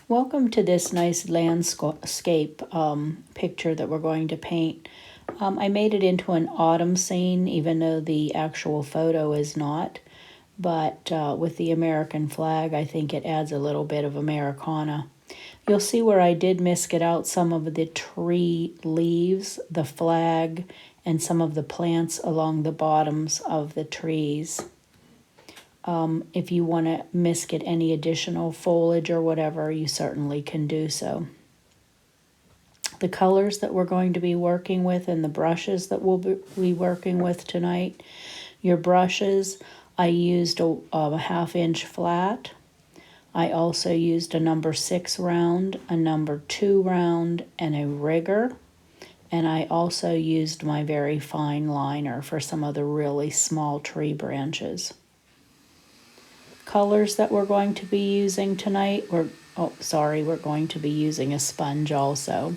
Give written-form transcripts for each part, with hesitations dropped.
Welcome to this nice landscape picture that we're going to paint. I made it into an autumn scene, even though the actual photo is not. But with the American flag, I think it adds a little bit of Americana. You'll see where I did miscut out some of the tree leaves, the flag, and some of the plants along the bottoms of the trees. If you want to miscut any additional foliage or whatever, you certainly can do so. The colors that we're going to be working with and the brushes that we'll be working with tonight. Your brushes, I used a 1/2 inch flat. I also used a number 6 round, a number 2 round, and a rigger. And I also used my very fine liner for some of the really small tree branches. Colors that we're going to be using tonight, we're going to be using a sponge also.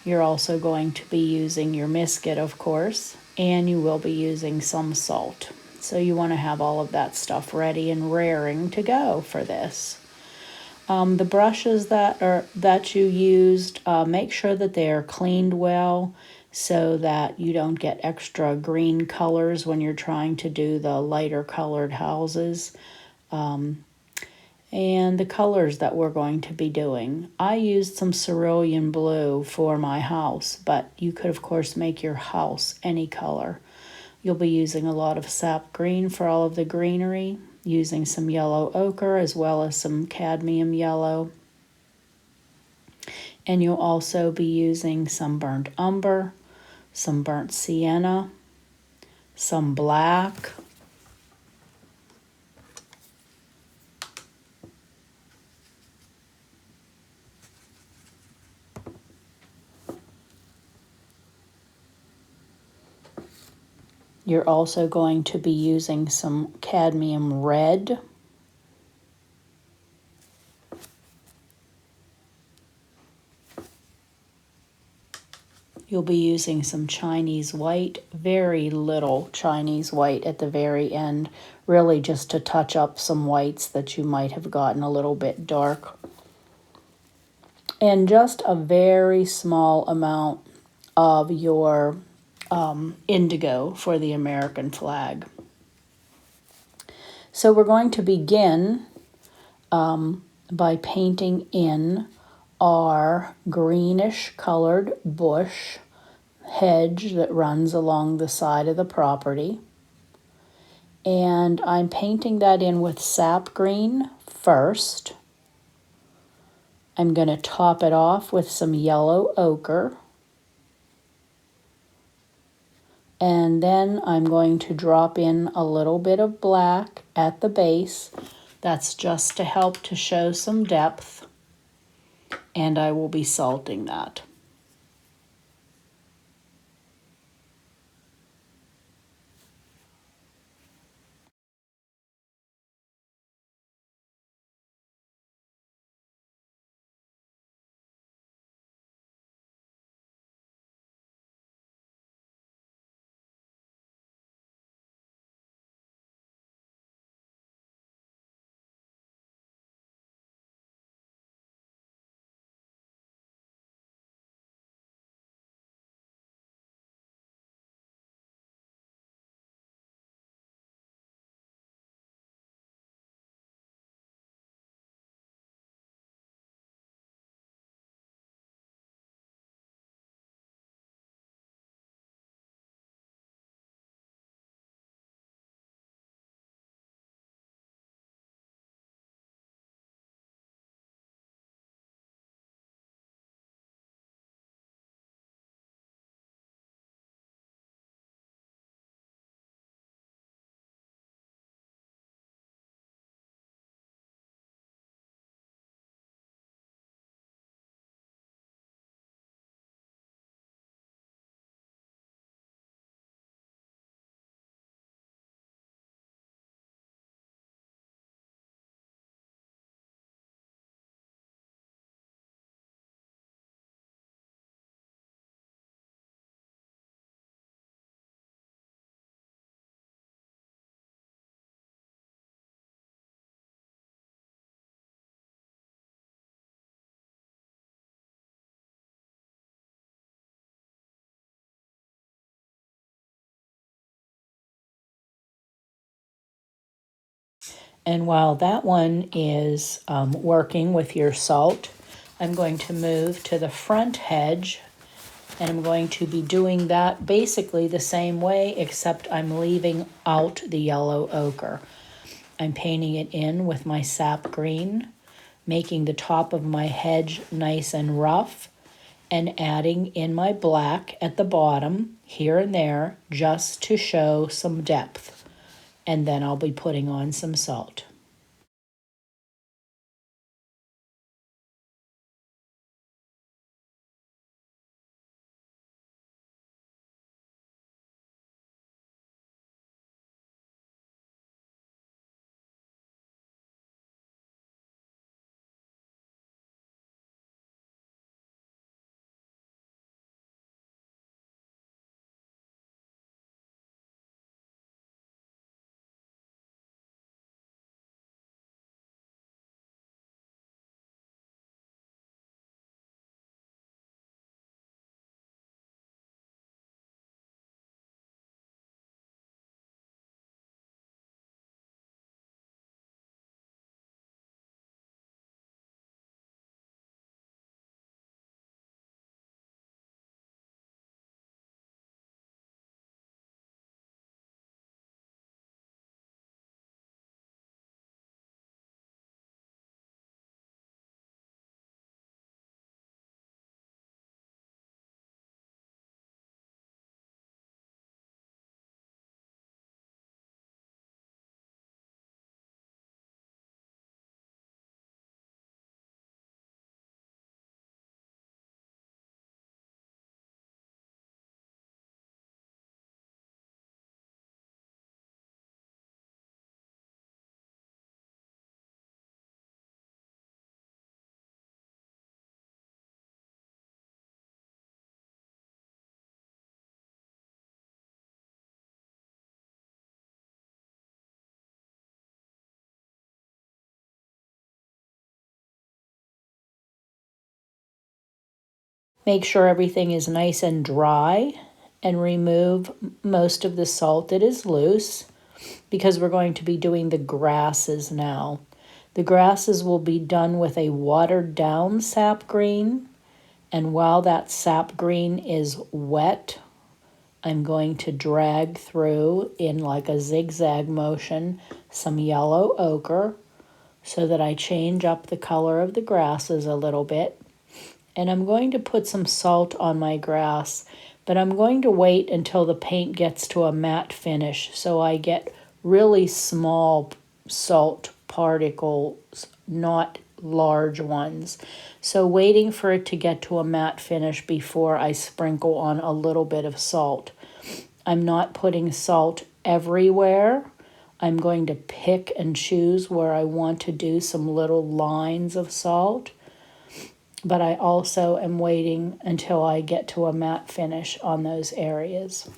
You're also going to be using your miscut, of course, and you will be using some salt. So you want to have all of that stuff ready and raring to go for this. The brushes that you used, make sure that they are cleaned well so that you don't get extra green colors when you're trying to do the lighter colored houses. And the colors that we're going to be doing. I used some cerulean blue for my house, but you could, of course, make your house any color. You'll be using a lot of sap green for all of the greenery, using some yellow ochre as well as some cadmium yellow. And you'll also be using some burnt umber, some burnt sienna, some black, you're also going to be using some cadmium red. You'll be using some Chinese white, very little Chinese white at the very end, really just to touch up some whites that you might have gotten a little bit dark. And just a very small amount of your indigo for the American flag. So we're going to begin by painting in our greenish colored bush hedge that runs along the side of the property. And I'm painting that in with sap green first. I'm going to top it off with some yellow ochre. And then I'm going to drop in a little bit of black at the base. That's just to help to show some depth. And I will be salting that. And while that one is working with your salt, I'm going to move to the front hedge, and I'm going to be doing that basically the same way, except I'm leaving out the yellow ochre. I'm painting it in with my sap green, making the top of my hedge nice and rough, and adding in my black at the bottom, here and there, just to show some depth. And then I'll be putting on some salt. Make sure everything is nice and dry, and remove most of the salt that is loose, because we're going to be doing the grasses now. The grasses will be done with a watered down sap green, and while that sap green is wet, I'm going to drag through in like a zigzag motion some yellow ochre so that I change up the color of the grasses a little bit. And I'm going to put some salt on my grass, but I'm going to wait until the paint gets to a matte finish so I get really small salt particles, not large ones. So waiting for it to get to a matte finish before I sprinkle on a little bit of salt. I'm not putting salt everywhere. I'm going to pick and choose where I want to do some little lines of salt, but I also am waiting until I get to a matte finish on those areas.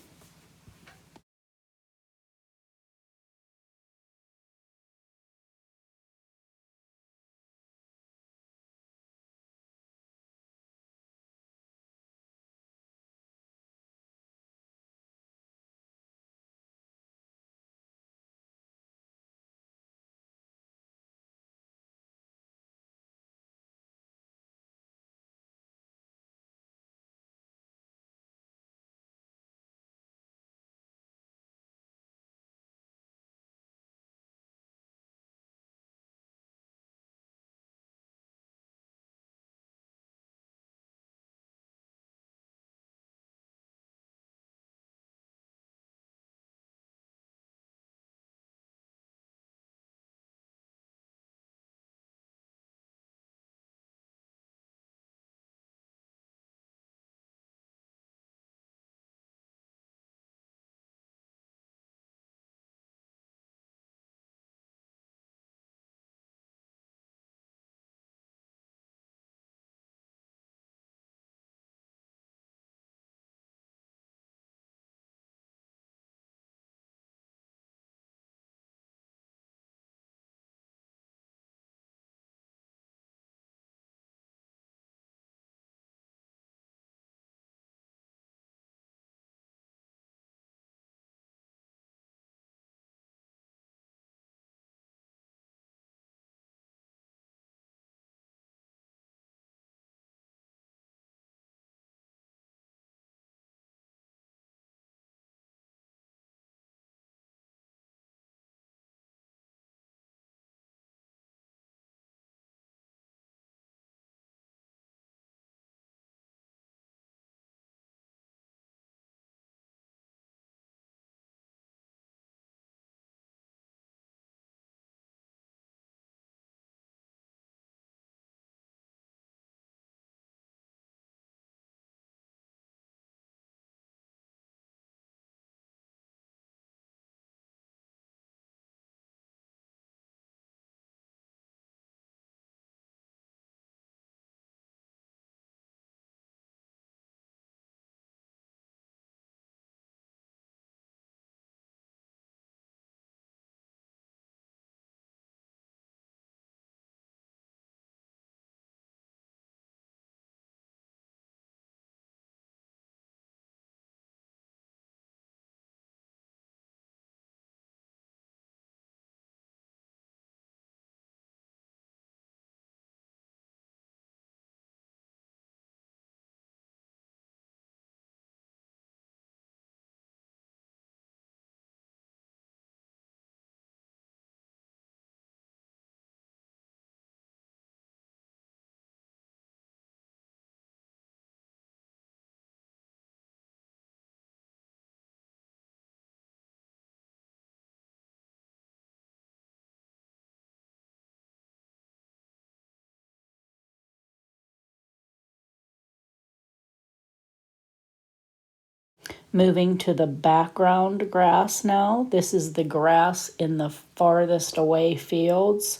Moving to the background grass now. This is the grass in the farthest away fields.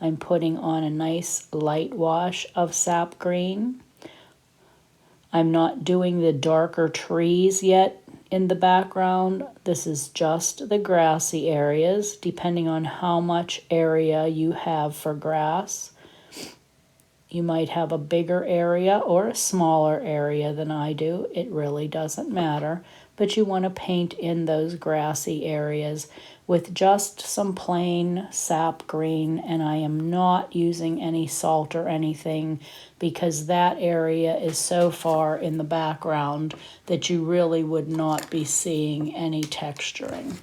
I'm putting on a nice light wash of sap green. I'm not doing the darker trees yet in the background. This is just the grassy areas, depending on how much area you have for grass. You might have a bigger area or a smaller area than I do. It really doesn't matter. But you want to paint in those grassy areas with just some plain sap green, and I am not using any salt or anything because that area is so far in the background that you really would not be seeing any texturing.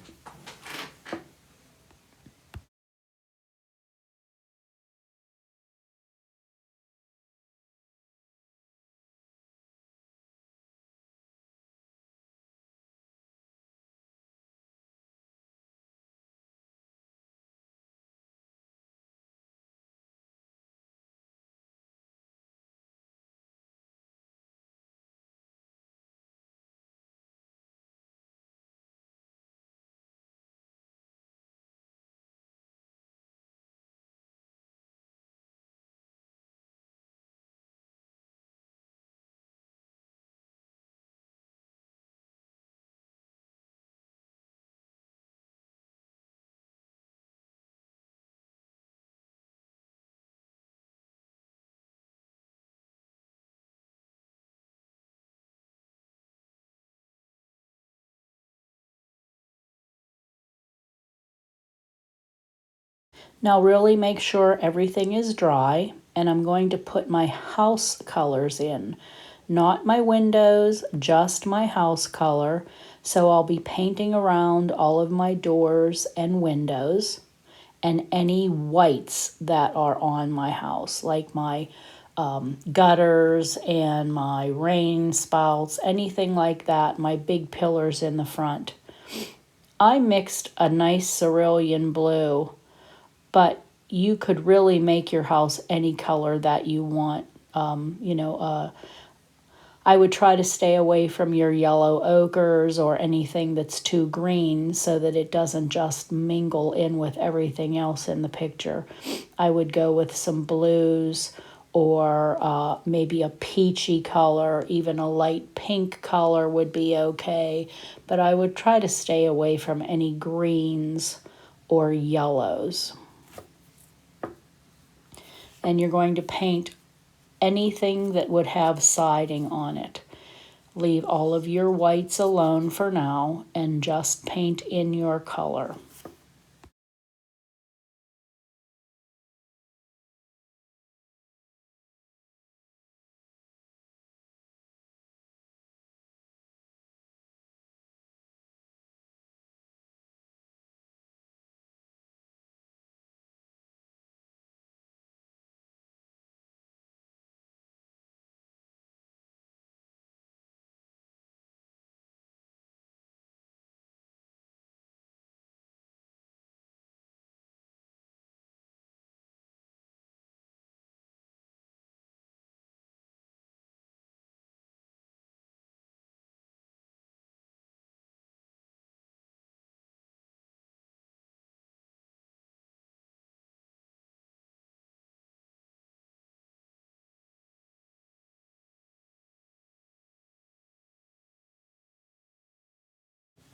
Now really make sure everything is dry, and I'm going to put my house colors in. Not my windows, just my house color. So I'll be painting around all of my doors and windows and any whites that are on my house, like my gutters and my rain spouts, anything like that, my big pillars in the front. I mixed a nice cerulean blue, but you could really make your house any color that you want. I would try to stay away from your yellow ochres or anything that's too green so that it doesn't just mingle in with everything else in the picture. I would go with some blues or maybe a peachy color, even a light pink color would be okay, but I would try to stay away from any greens or yellows. And you're going to paint anything that would have siding on it. Leave all of your whites alone for now and just paint in your color.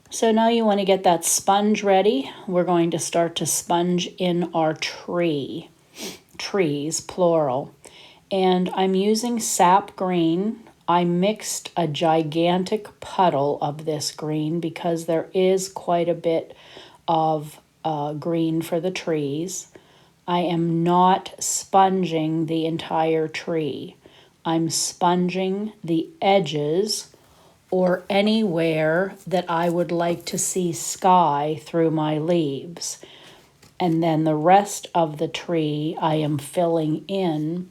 So now you want to get that sponge ready. We're going to start to sponge in our trees, plural. And I'm using sap green. I mixed a gigantic puddle of this green because there is quite a bit of green for the trees. I am not sponging the entire tree. I'm sponging the edges or anywhere that I would like to see sky through my leaves. And then the rest of the tree I am filling in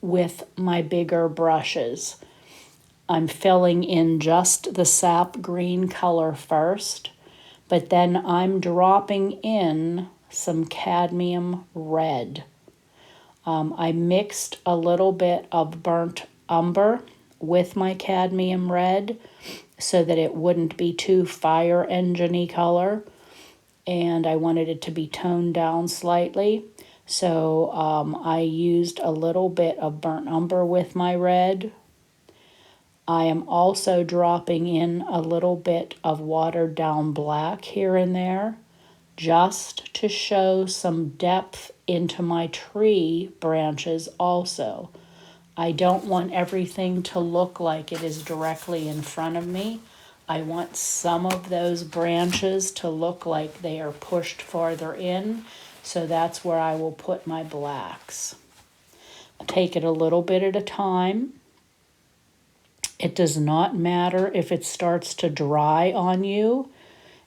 with my bigger brushes. I'm filling in just the sap green color first, but then I'm dropping in some cadmium red. I mixed a little bit of burnt umber with my cadmium red so that it wouldn't be too fire engine-y color. And I wanted it to be toned down slightly. So I used a little bit of burnt umber with my red. I am also dropping in a little bit of watered down black here and there, just to show some depth into my tree branches also. I don't want everything to look like it is directly in front of me. I want some of those branches to look like they are pushed farther in, so that's where I will put my blacks. Take it a little bit at a time. It does not matter if it starts to dry on you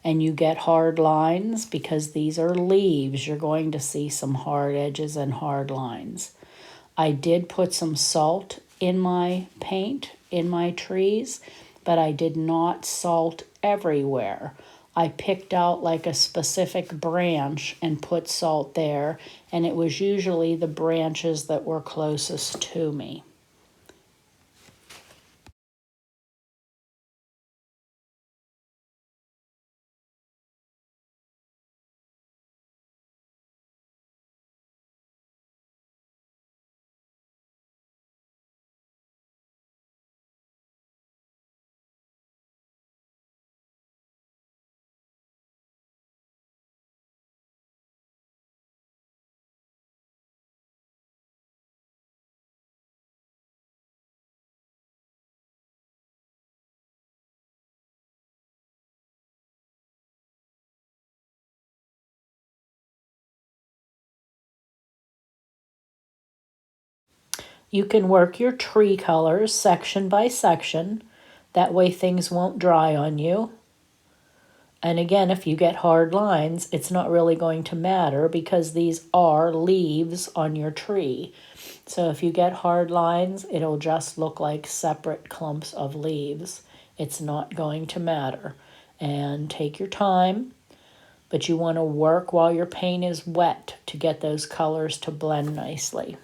and you get hard lines, because these are leaves. You're going to see some hard edges and hard lines. I did put some salt in my paint, in my trees, but I did not salt everywhere. I picked out like a specific branch and put salt there, and it was usually the branches that were closest to me. You can work your tree colors section by section. That way things won't dry on you. And again, if you get hard lines, it's not really going to matter because these are leaves on your tree. So if you get hard lines, it'll just look like separate clumps of leaves. It's not going to matter. And take your time, but you want to work while your paint is wet to get those colors to blend nicely.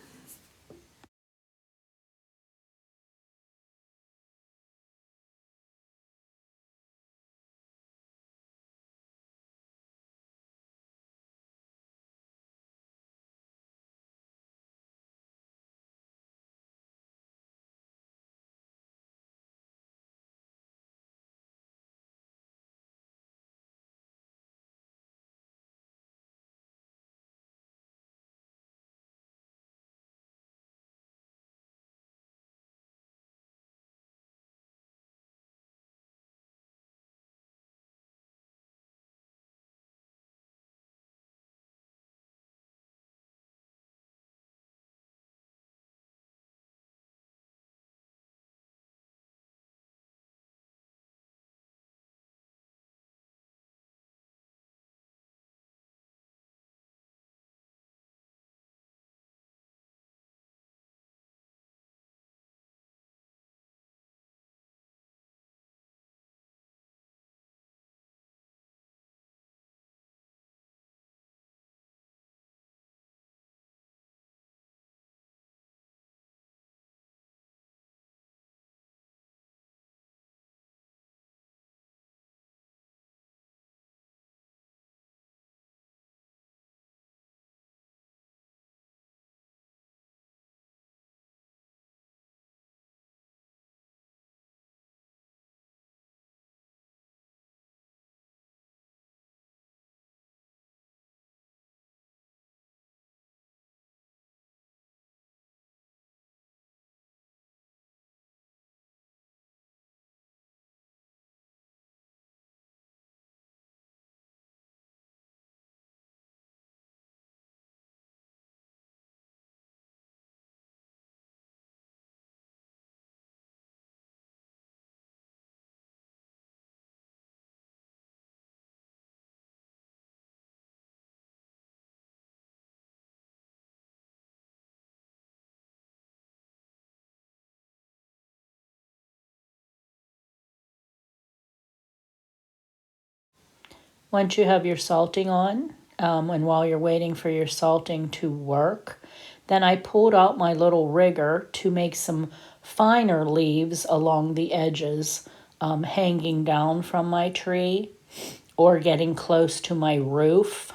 Once you have your salting on, and while you're waiting for your salting to work, then I pulled out my little rigger to make some finer leaves along the edges hanging down from my tree or getting close to my roof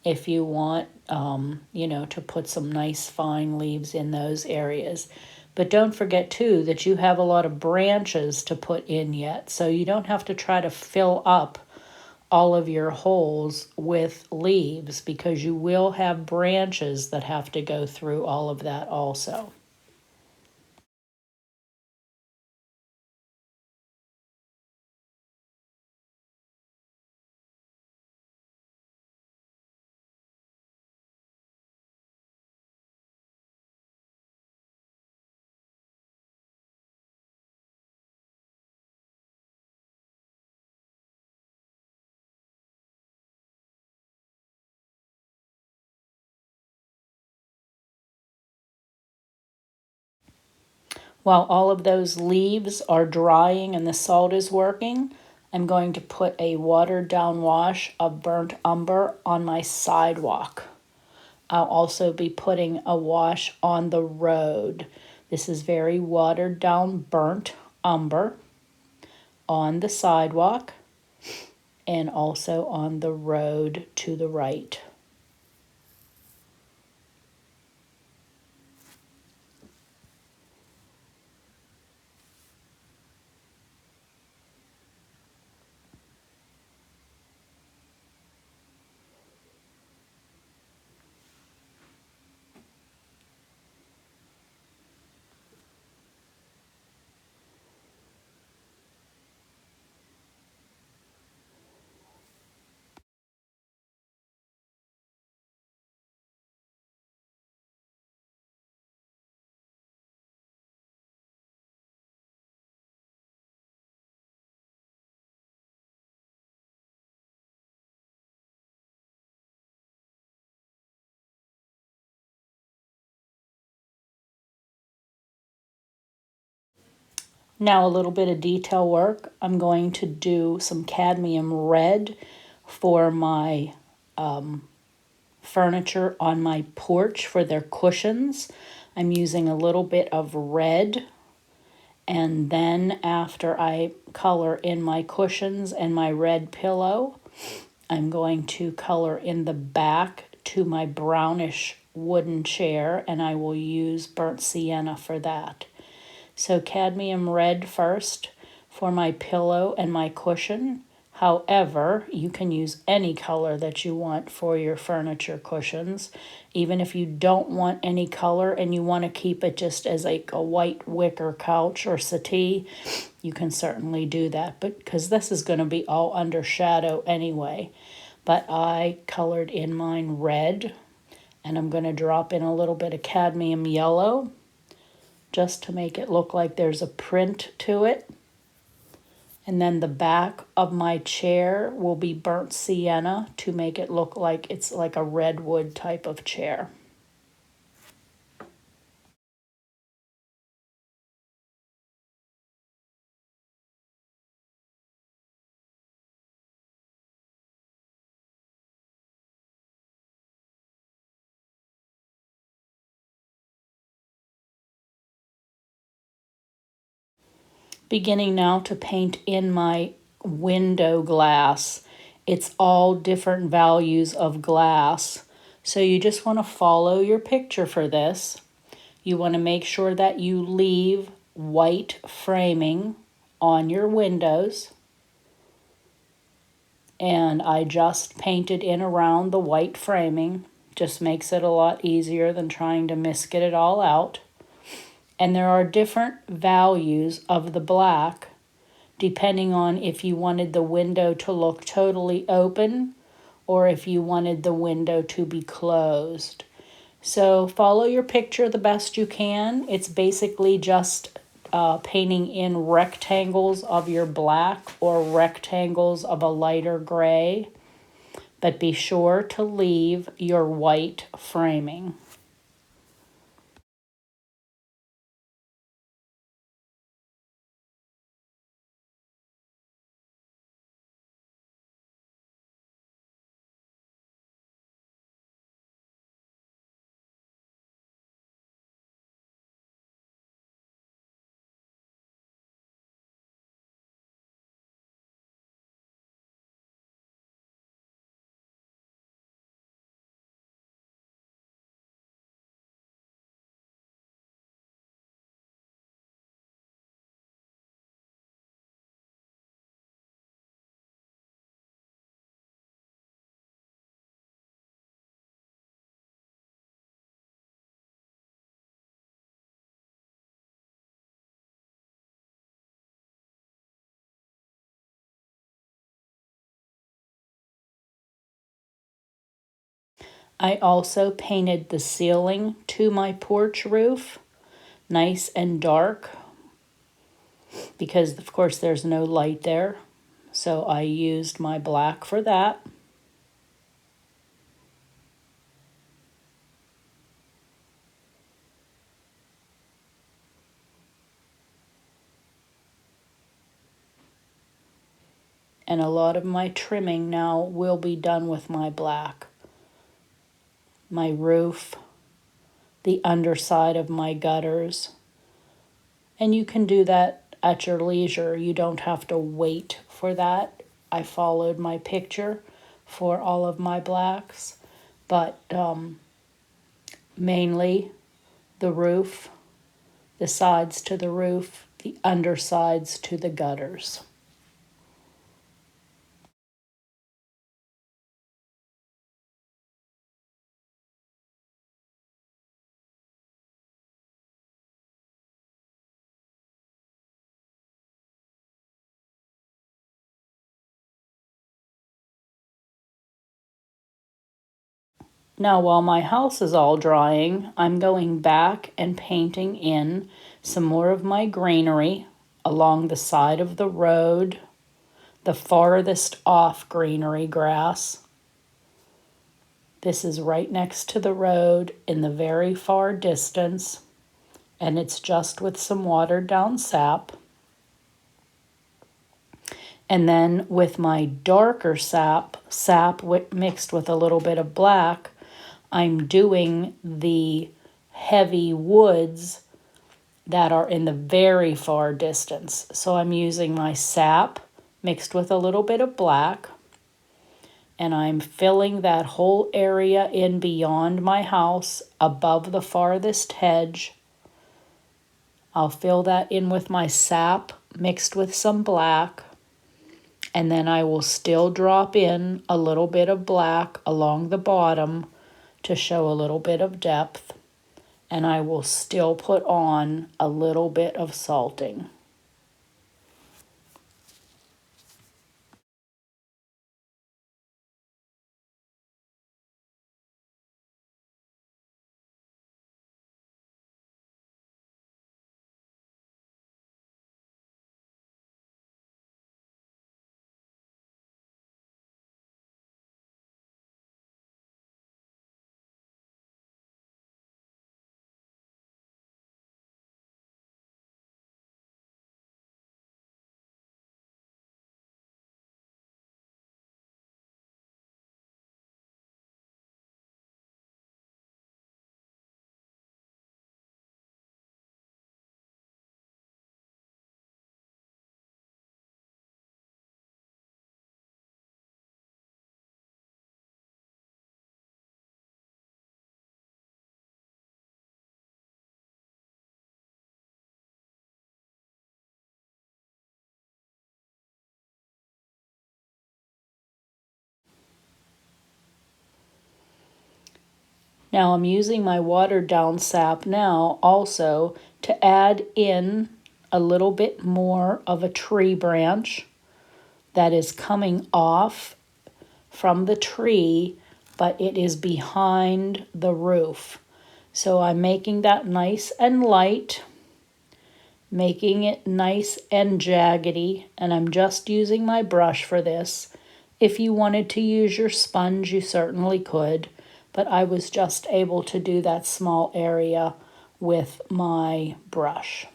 if you want, to put some nice fine leaves in those areas. But don't forget too that you have a lot of branches to put in yet, so you don't have to try to fill up all of your holes with leaves because you will have branches that have to go through all of that also. While all of those leaves are drying and the salt is working, I'm going to put a watered down wash of burnt umber on my sidewalk. I'll also be putting a wash on the road. This is very watered down burnt umber on the sidewalk and also on the road to the right. Now a little bit of detail work. I'm going to do some cadmium red for my furniture on my porch for their cushions. I'm using a little bit of red, and then after I color in my cushions and my red pillow, I'm going to color in the back to my brownish wooden chair, and I will use burnt sienna for that. So cadmium red first for my pillow and my cushion. However, you can use any color that you want for your furniture cushions. Even if you don't want any color and you want to keep it just as like a white wicker couch or settee, you can certainly do that. But because this is going to be all under shadow anyway. But I colored in mine red, and I'm going to drop in a little bit of cadmium yellow just to make it look like there's a print to it. And then the back of my chair will be burnt sienna to make it look like it's like a redwood type of chair. Beginning now to paint in my window glass. It's all different values of glass. So you just want to follow your picture for this. You want to make sure that you leave white framing on your windows. And I just painted in around the white framing. Just makes it a lot easier than trying to misket it all out. And there are different values of the black depending on if you wanted the window to look totally open or if you wanted the window to be closed. So follow your picture the best you can. It's basically just painting in rectangles of your black or rectangles of a lighter gray. But be sure to leave your white framing. I also painted the ceiling to my porch roof nice and dark because, of course, there's no light there. So I used my black for that. And a lot of my trimming now will be done with my black. My roof, the underside of my gutters. And you can do that at your leisure. You don't have to wait for that. I followed my picture for all of my blacks, but mainly the roof, the sides to the roof, the undersides to the gutters. Now, while my house is all drying, I'm going back and painting in some more of my greenery along the side of the road, the farthest off greenery grass. This is right next to the road in the very far distance, and it's just with some watered down sap. And then with my darker sap mixed with a little bit of black, I'm doing the heavy woods that are in the very far distance. So I'm using my sap mixed with a little bit of black, and I'm filling that whole area in beyond my house above the farthest hedge. I'll fill that in with my sap mixed with some black, and then I will still drop in a little bit of black along the bottom to show a little bit of depth, and I will still put on a little bit of salting. Now I'm using my watered down sap now also to add in a little bit more of a tree branch that is coming off from the tree, but it is behind the roof. So I'm making that nice and light, making it nice and jaggedy, and I'm just using my brush for this. If you wanted to use your sponge, you certainly could, but I was just able to do that small area with my brush.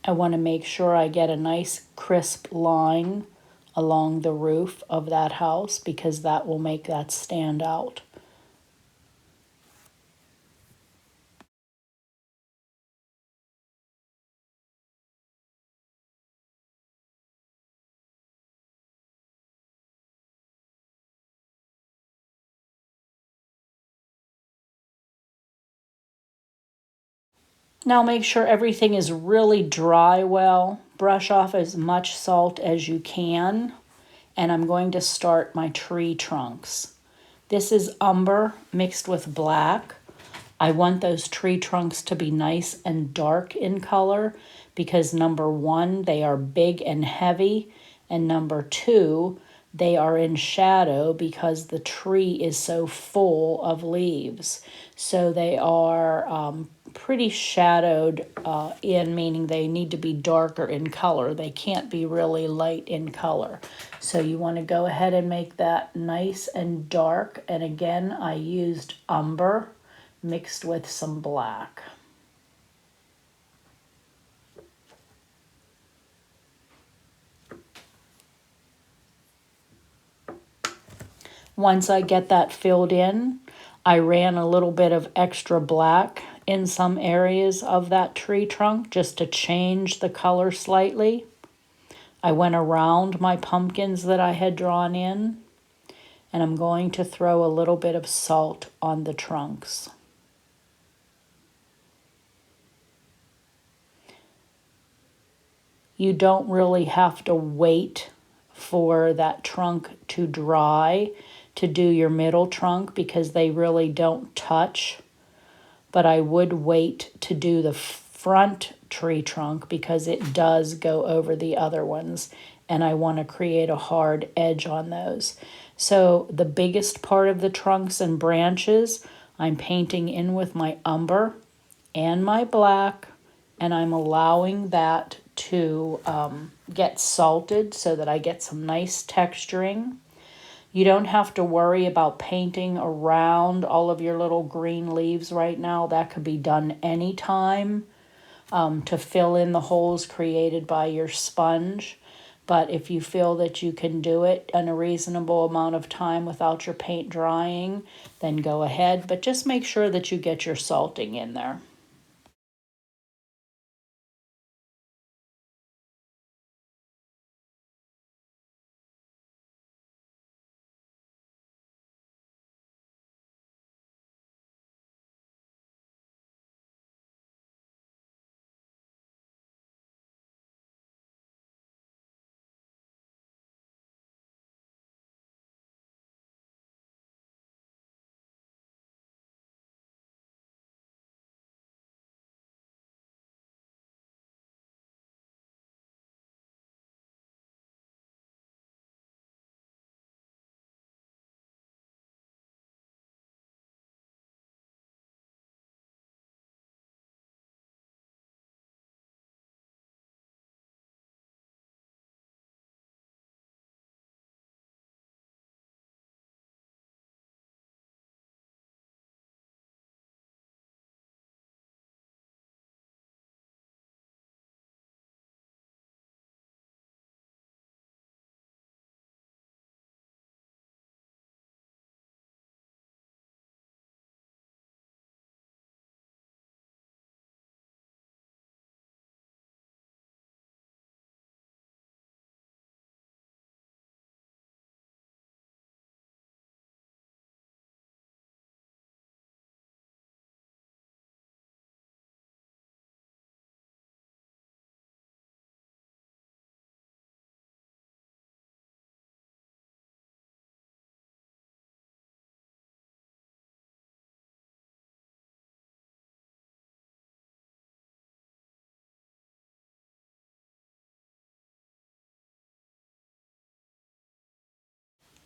I want to make sure I get a nice crisp line along the roof of that house because that will make that stand out. Now make sure everything is really dry well. Brush off as much salt as you can. And I'm going to start my tree trunks. This is umber mixed with black. I want those tree trunks to be nice and dark in color because number one, they are big and heavy, and number two, they are in shadow because the tree is so full of leaves. So they are pretty shadowed in, meaning they need to be darker in color. They can't be really light in color. So you want to go ahead and make that nice and dark. And again, I used umber mixed with some black. Once I get that filled in, I ran a little bit of extra black in some areas of that tree trunk just to change the color slightly. I went around my pumpkins that I had drawn in, and I'm going to throw a little bit of salt on the trunks. You don't really have to wait for that trunk to dry to do your middle trunk because they really don't touch. But I would wait to do the front tree trunk because it does go over the other ones, and I want to create a hard edge on those. So the biggest part of the trunks and branches, I'm painting in with my umber and my black, and I'm allowing that to get salted so that I get some nice texturing. You don't have to worry about painting around all of your little green leaves right now. That could be done anytime to fill in the holes created by your sponge. But if you feel that you can do it in a reasonable amount of time without your paint drying, then go ahead. But just make sure that you get your salting in there.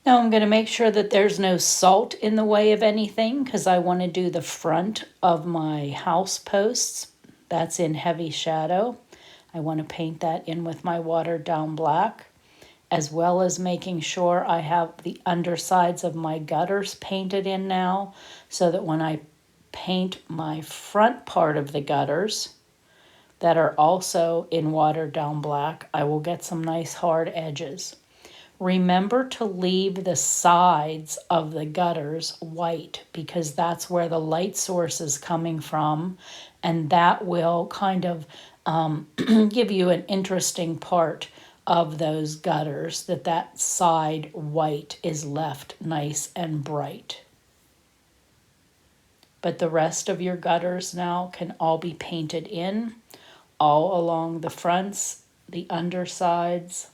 Now I'm going to make sure that there's no salt in the way of anything because I want to do the front of my house posts. That's in heavy shadow. I want to paint that in with my watered down black, as well as making sure I have the undersides of my gutters painted in now so that when I paint my front part of the gutters that are also in watered down black, I will get some nice hard edges. Remember to leave the sides of the gutters white because that's where the light source is coming from, and that will kind of give you an interesting part of those gutters, that side white is left nice and bright. But the rest of your gutters now can all be painted in, all along the fronts, the undersides,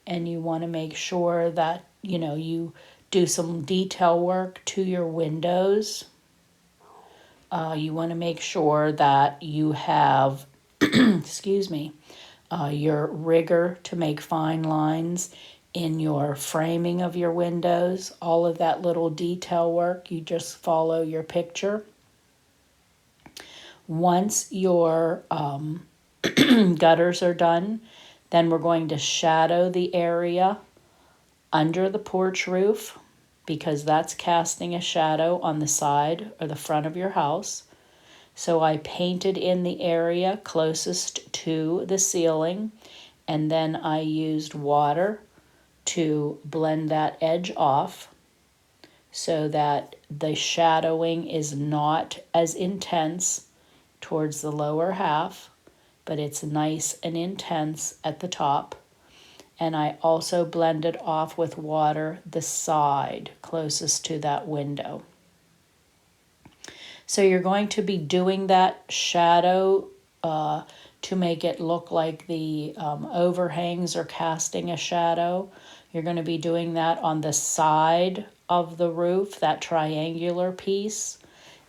and you want to make sure that, you do some detail work to your windows. You want to make sure that you have excuse me, your rigger to make fine lines in your framing of your windows, all of that little detail work, you just follow your picture. Once your gutters are done, then we're going to shadow the area under the porch roof because that's casting a shadow on the side or the front of your house. So I painted in the area closest to the ceiling, and then I used water to blend that edge off so that the shadowing is not as intense towards the lower half, but it's nice and intense at the top. And I also blended off with water the side closest to that window. So you're going to be doing that shadow to make it look like the overhangs are casting a shadow. You're going to be doing that on the side of the roof, that triangular piece.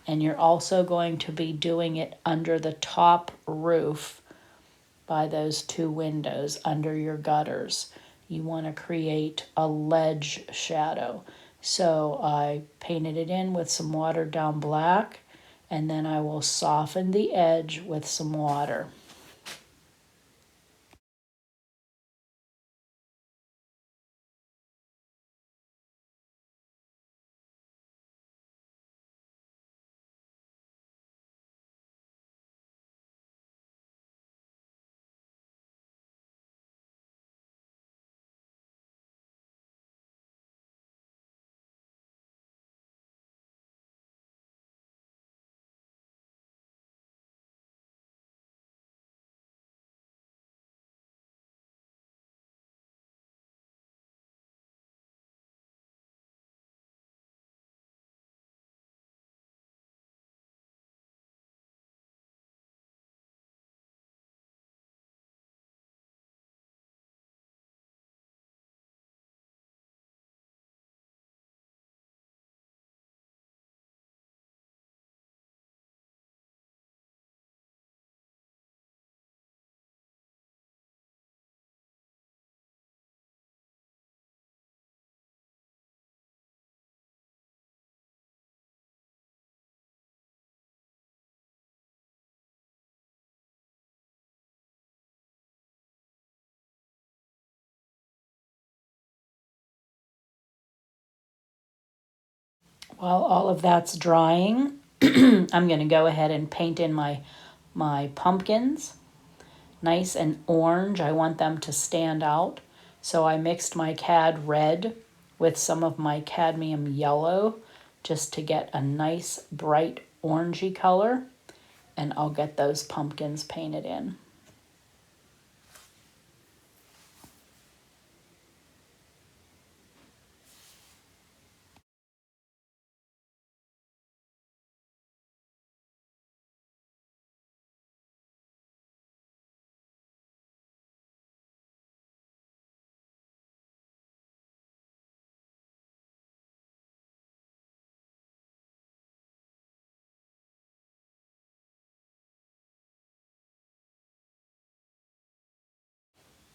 And you're also going to be doing it under the top roof by those two windows under your gutters. You want to create a ledge shadow. So I painted it in with some watered down black, and then I will soften the edge with some water. While all of that's drying, I'm going to go ahead and paint in my pumpkins. Nice and orange. I want them to stand out. So I mixed my cad red with some of my cadmium yellow just to get a nice bright orangey color. And I'll get those pumpkins painted in.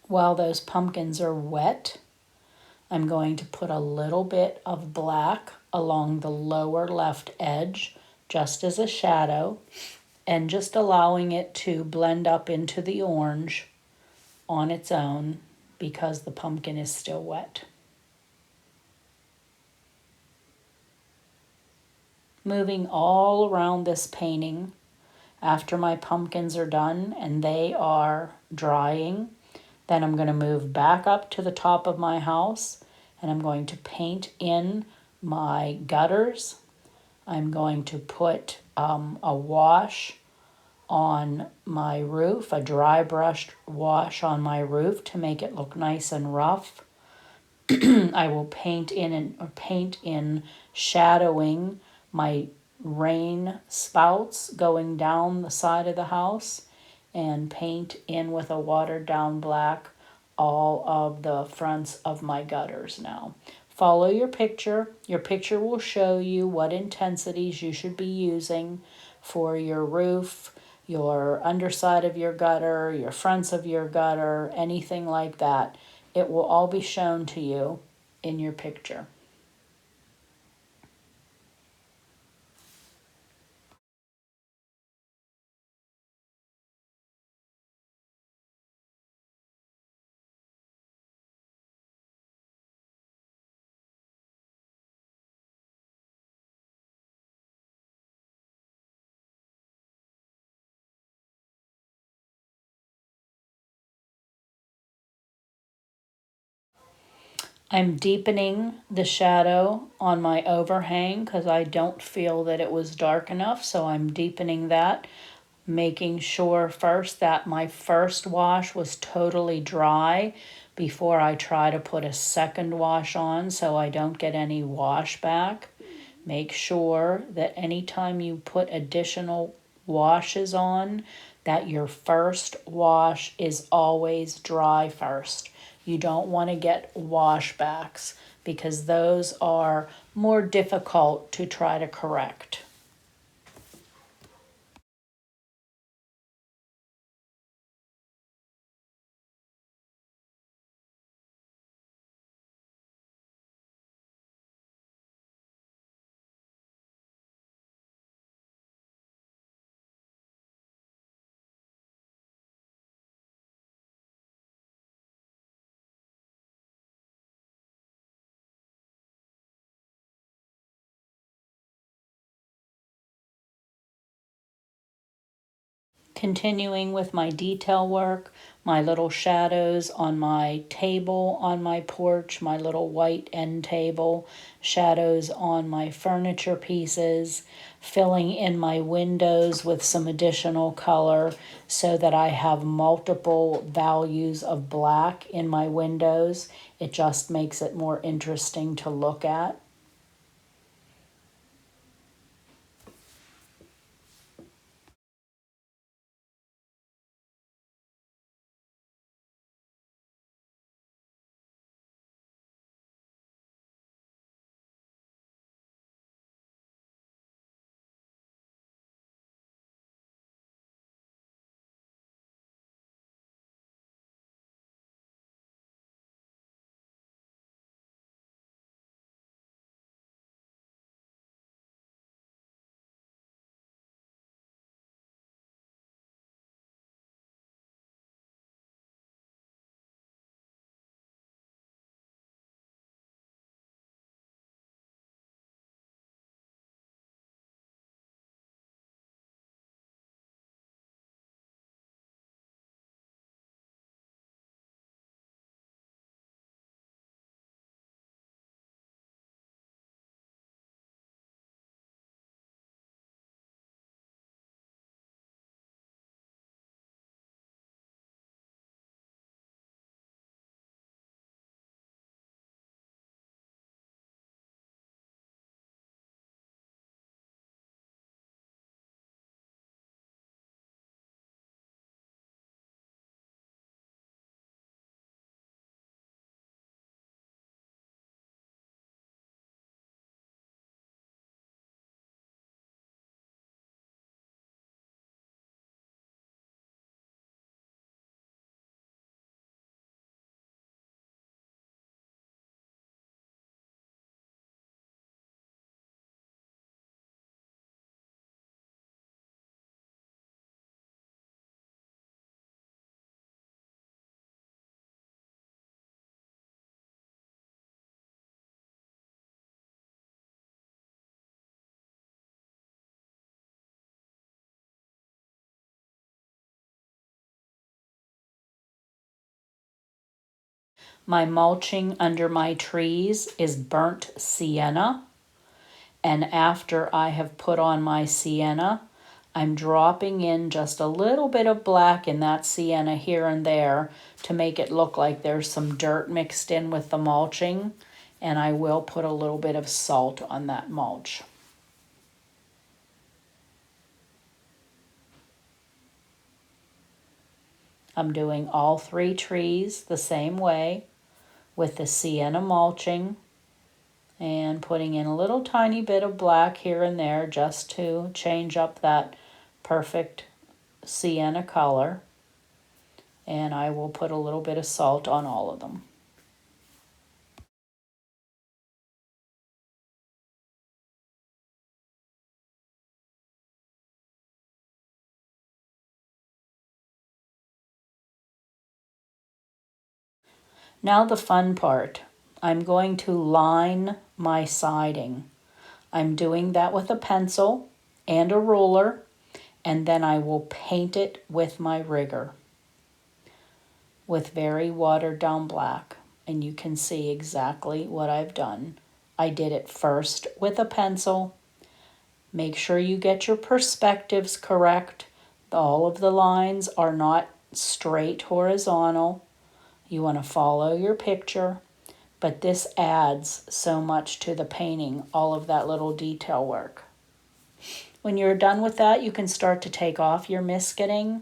While those pumpkins are wet, I'm going to put a little bit of black along the lower left edge just as a shadow and just allowing it to blend up into the orange on its own because the pumpkin is still wet. Moving all around this painting after my pumpkins are done and they are drying, then I'm going to move back up to the top of my house and I'm going to paint in my gutters. I'm going to put a wash on my roof, a dry brushed wash on my roof to make it look nice and rough. I will paint in shadowing my rain spouts going down the side of the house and paint in with a watered down black all of the fronts of my gutters now. Follow your picture. Your picture will show you what intensities you should be using for your roof, your underside of your gutter, your fronts of your gutter, anything like that. It will all be shown to you in your picture. I'm deepening the shadow on my overhang because I don't feel that it was dark enough, so I'm deepening that, making sure first that my first wash was totally dry before I try to put a second wash on so I don't get any wash back. Make sure that anytime you put additional washes on, that your first wash is always dry first. You don't want to get washbacks because those are more difficult to try to correct. Continuing with my detail work, my little shadows on my table on my porch, my little white end table, shadows on my furniture pieces, filling in my windows with some additional color so that I have multiple values of black in my windows. It just makes it more interesting to look at. My mulching under my trees is burnt sienna. And after I have put on my sienna, I'm dropping in just a little bit of black in that sienna here and there to make it look like there's some dirt mixed in with the mulching. And I will put a little bit of salt on that mulch. I'm doing all three trees the same way with the sienna mulching and putting in a little tiny bit of black here and there just to change up that perfect sienna color, and I will put a little bit of salt on all of them. Now the fun part. I'm going to line my siding. I'm doing that with a pencil and a ruler, and then I will paint it with my rigger with very watered down black. And you can see exactly what I've done. I did it first with a pencil. Make sure you get your perspectives correct. All of the lines are not straight horizontal. You want to follow your picture, but this adds so much to the painting, all of that little detail work. When you're done with that, you can start to take off your misketing,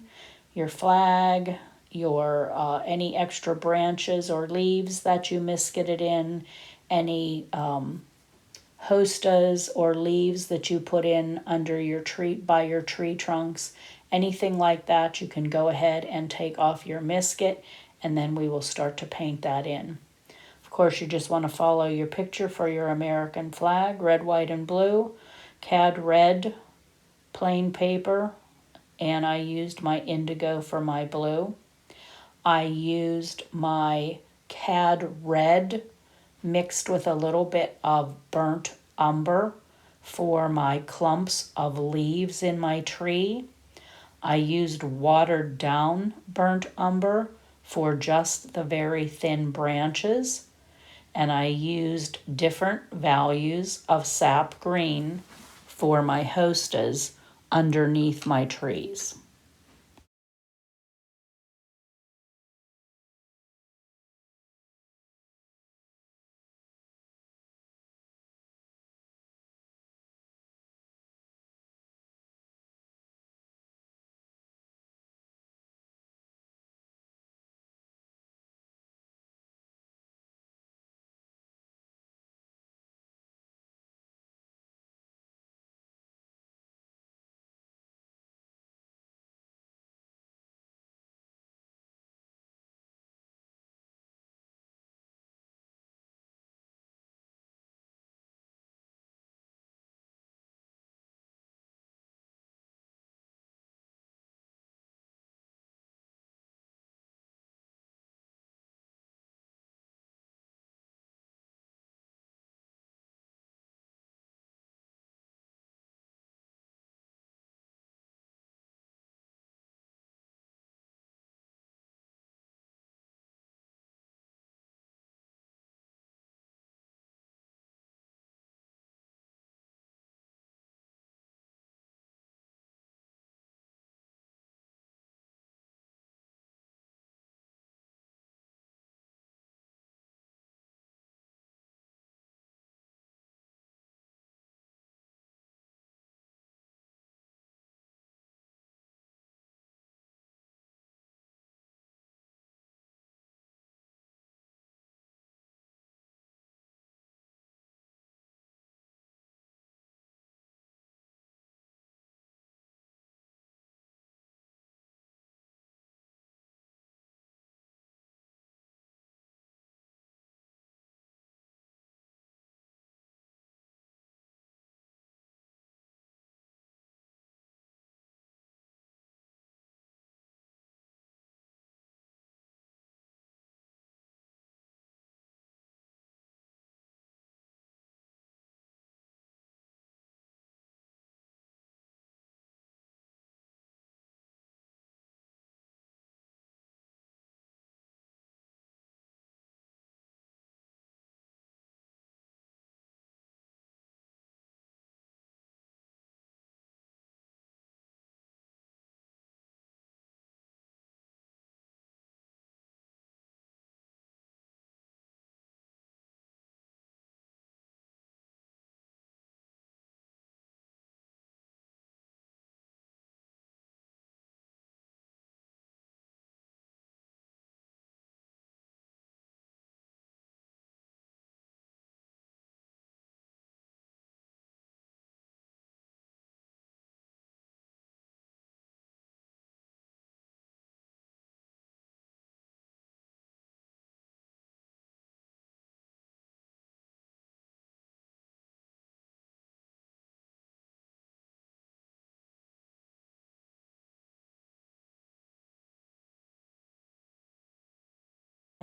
your flag, your any extra branches or leaves that you misketed in, any hostas or leaves that you put in under your tree, by your tree trunks, anything like that, you can go ahead and take off your misket, and then we will start to paint that in. Of course, you just want to follow your picture for your American flag, red, white, and blue, CAD red, plain paper, and I used my indigo for my blue. I used my CAD red mixed with a little bit of burnt umber for my clumps of leaves in my tree. I used watered down burnt umber for just the very thin branches. And I used different values of sap green for my hostas underneath my trees.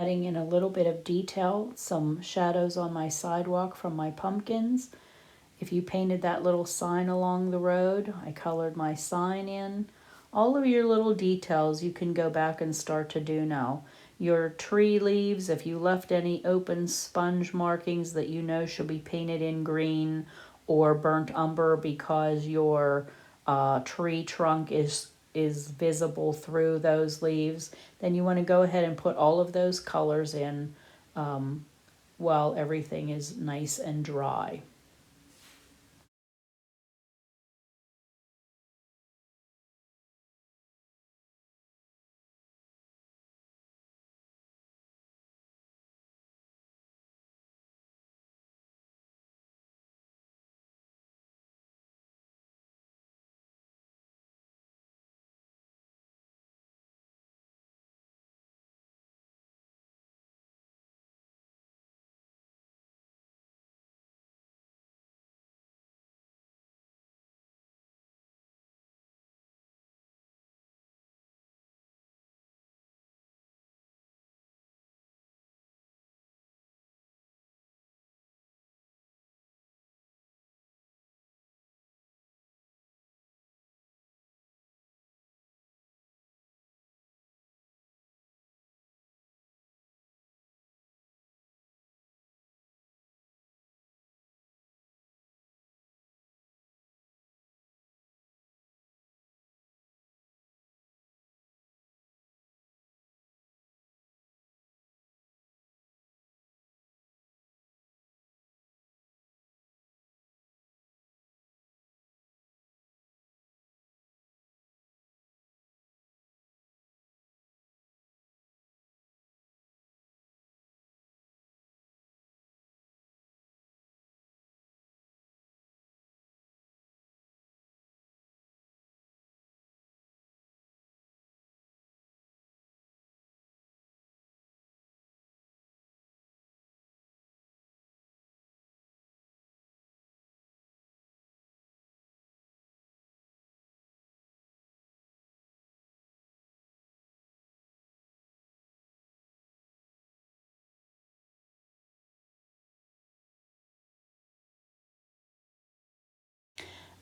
Adding in a little bit of detail, some shadows on my sidewalk from my pumpkins. If you painted that little sign along the road, I colored my sign in. All of your little details you can go back and start to do now. Your tree leaves, if you left any open sponge markings that you know should be painted in green or burnt umber because your tree trunk is visible through those leaves, then you want to go ahead and put all of those colors in while everything is nice and dry.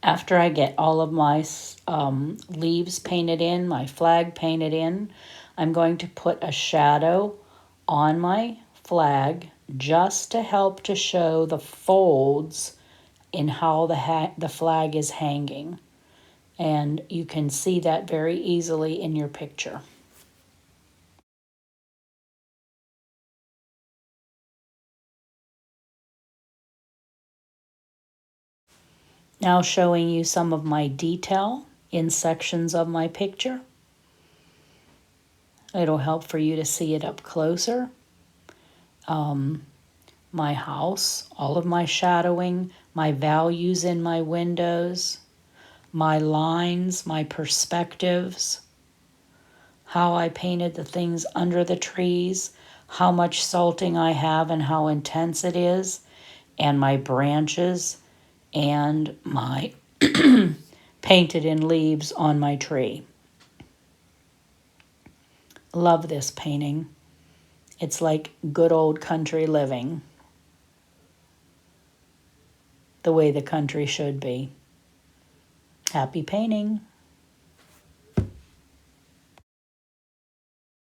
After I get all of my leaves painted in, my flag painted in, I'm going to put a shadow on my flag just to help to show the folds in how the flag is hanging. And you can see that very easily in your picture. Now showing you some of my detail in sections of my picture. It'll help for you to see it up closer. My house, all of my shadowing, my values in my windows, my lines, my perspectives, how I painted the things under the trees, how much salting I have and how intense it is, and my branches and my painted in leaves on my tree. Love this painting. It's like good old country living, the way the country should be. Happy painting.